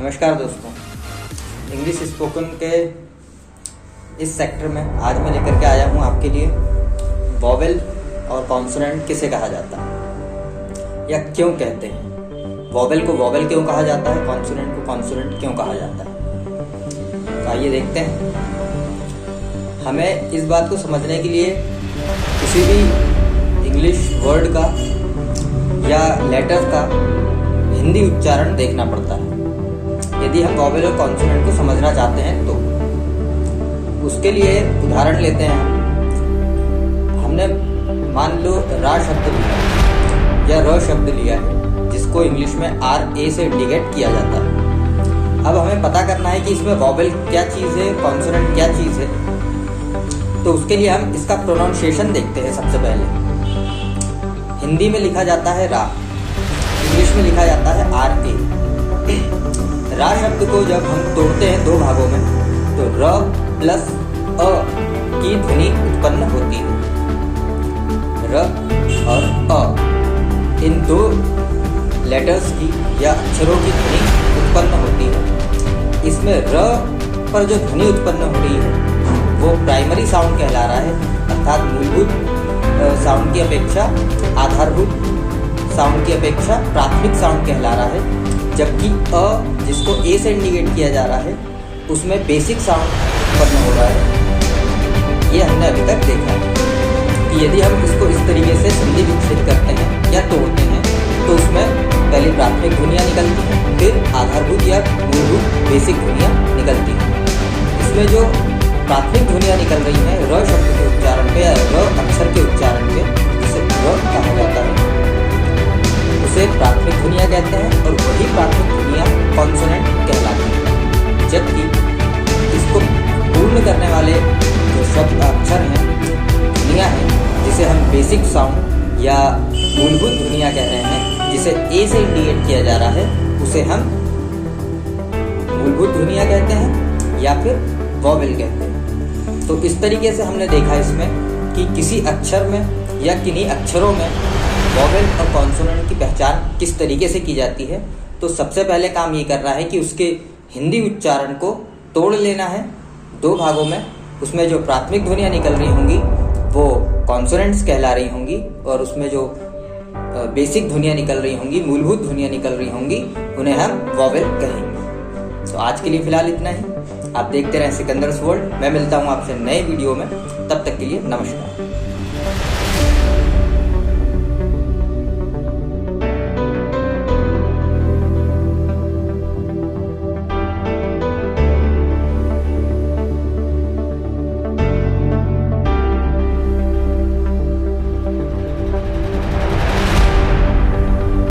नमस्कार दोस्तों, English spoken के इस सेक्टर में आज मैं लेकर के आया हूँ आपके लिए वॉवेल और कॉन्सोनेंट किसे कहा जाता है या क्यों कहते हैं। वॉवेल को वॉवेल क्यों कहा जाता है, कॉन्सोनेंट को कॉन्सोनेंट क्यों कहा जाता है। तो आइए देखते हैं। हमें इस बात को समझने के लिए किसी भी इंग्लिश वर्ड का या लेटर का हिंदी उच्चारण देखना पड़ता है यदि हम वॉवेल और कॉन्सोनेंट को समझना चाहते हैं तो। उसके लिए उदाहरण लेते हैं। हमने मान लो रा शब्द लिया या र शब्द लिया है जिसको इंग्लिश में RA से इंडिकेट किया जाता है। अब हमें पता करना है कि इसमें वॉवेल क्या चीज़ है, कॉन्सोनेंट क्या चीज़ है। तो उसके लिए हम इसका प्रोनाउंसिएशन देखते हैं। सबसे पहले हिंदी में लिखा जाता है रा, इंग्लिश में लिखा जाता है RA। रा शब्द को जब हम तोड़ते हैं दो भागों में तो र प्लस अ की ध्वनि उत्पन्न होती है। र और अ इन दो लेटर्स की या अक्षरों की ध्वनि उत्पन्न होती है। इसमें र पर जो ध्वनि उत्पन्न हो रही है वो प्राइमरी साउंड कहला रहा है, अर्थात मूलभूत साउंड की अपेक्षा आधारभूत साउंड की अपेक्षा प्राथमिक साउंड कहला रहा है। जबकि अ जिसको ए से इंडिकेट किया जा रहा है उसमें बेसिक साउंड उत्पन्न हो रहा है। ये हमने अभी तक देखा है कि यदि हम इसको इस तरीके से संधि विकसित करते हैं या तोड़ते हैं तो उसमें पहले प्राथमिक ध्वनियाँ निकलती हैं, फिर आधारभूत या मूलभूत बेसिक ध्वनियाँ निकलती हैं। इसमें जो प्राथमिक ध्वनियाँ निकल रही हैं र शब्द के उच्चारण पे या र अक्षर के उच्चारण पे, जिसे र कहा जाता है, उसे प्राथमिक ध्वनियाँ कहते हैं और वही प्राथमिक ध्वनियाँ कॉन्सोनेंट कहलाती हैं। जबकि इसको पूर्ण करने वाले जो शब्द अक्षर हैं, ध्वनियाँ हैं, जिसे हम बेसिक साउंड या मूलभूत ध्वनियाँ कह रहे हैं, जिसे ए से इंडिकेट किया जा रहा है, उसे हम मूलभूत ध्वनियाँ कहते हैं या फिर वॉवेल कहते हैं। तो इस तरीके से हमने देखा इसमें कि किसी अक्षर में या किन्हीं अक्षरों में वॉवेल और कॉन्सोनेंट की पहचान किस तरीके से की जाती है। तो सबसे पहले काम ये करना है कि उसके हिंदी उच्चारण को तोड़ लेना है दो भागों में। उसमें जो प्राथमिक ध्वनियाँ निकल रही होंगी वो कॉन्सोनेंट्स कहला रही होंगी और उसमें जो बेसिक ध्वनियाँ निकल रही होंगी, मूलभूत ध्वनियाँ निकल रही होंगी, उन्हें हम वॉवेल कहेंगे। तो आज के लिए फिलहाल इतना ही। आप देखते रहें सिकंदर्स वर्ल्ड। मैं मिलता हूँ आपसे नए वीडियो में, तब तक के लिए नमस्कार।